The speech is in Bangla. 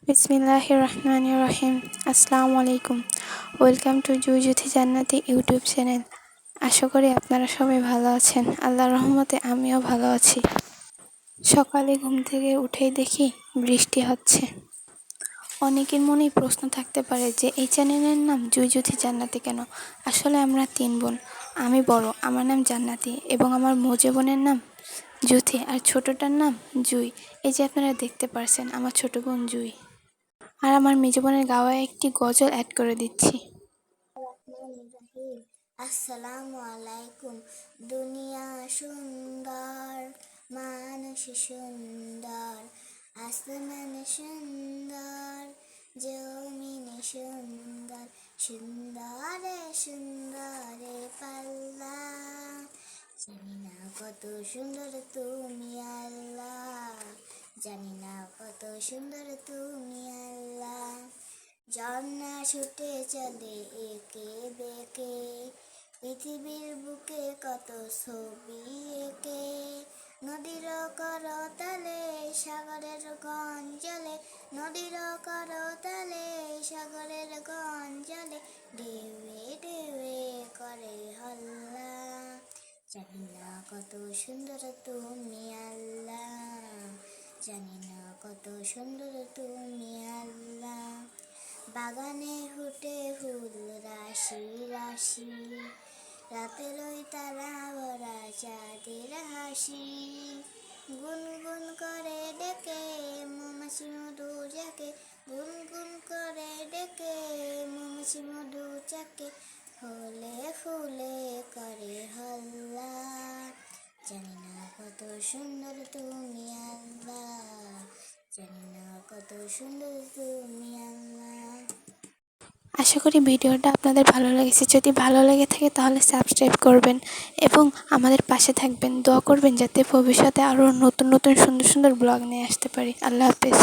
বিসমিল্লাহির রহমানির রহিম। আসসালামু আলাইকুম। ওয়েলকাম টু জুজুথি জান্নাতি ইউটিউব চ্যানেল। আশা করি আপনারা সবাই ভালো আছেন। আল্লাহর রহমতে আমিও ভালো আছি। সকালে ঘুম থেকে উঠেই দেখি বৃষ্টি হচ্ছে। অনেকের মনেই প্রশ্ন থাকতে পারে যে এই চ্যানেলের নাম জুজুথি জান্নাতি কেন। আসলে আমরা ৩ বোন। আমি বড়, আমার নাম জান্নাতি, এবং আমার মেজো বোনের নাম জুথি, আর ছোটটার নাম জুই। এই যে আপনারা দেখতে পারছেন আমার ছোট বোন জুই। আর আমার মেজো বোনের গাওয়া একটি গজল অ্যাড করে দিচ্ছি। আসসালামু আলাইকুম। দুনিয়া সুন্দর, মানুষ সুন্দর, আসমান সুন্দর, জমিন সুন্দর, সুন্দরে সুন্দরে পাল্লা। জানি না কত সুন্দর তুমি আল্লাহ, জানি না কত সুন্দর তুমি আল্লাহ। ঝর্ণা ছুটে চলে একে বেঁকে, পৃথিবীর বুকে কত ছবি এঁকে। নদীর করতালে সাগরের গঞ্জলে, নদীর করতালে সাগরের গঞ্জলে, ঢেউয়ে ঢেউয়ে করে হল্লা। জানি না কত সুন্দর তুমি আল্লাহ, জানি না কত সুন্দর তুমি আল্লাহ। বাগানে ফুটে ফুল রাশি রাশি, রাতের ওই তারা ভরা চাঁদের হাসি। গুনগুন করে ডেকে মৌমাছি মধু যাকে, গুনগুন করে ডেকে মৌমাছি মধু যাকে, ফুলে ফুলে করে হল্লা। জানি না কত সুন্দর তুমি আল্লাহ, জানি না কত সুন্দর তুমি আল্লাহ। আশা করি ভিডিওটা আপনাদের ভালো লেগেছে। যদি ভালো লেগে থাকে তাহলে সাবস্ক্রাইব করবেন এবং আমাদের পাশে থাকবেন। দোয়া করবেন যাতে ভবিষ্যতে আরও নতুন নতুন সুন্দর সুন্দর ব্লগ নিয়ে আসতে পারি। আল্লাহ হাফেজ।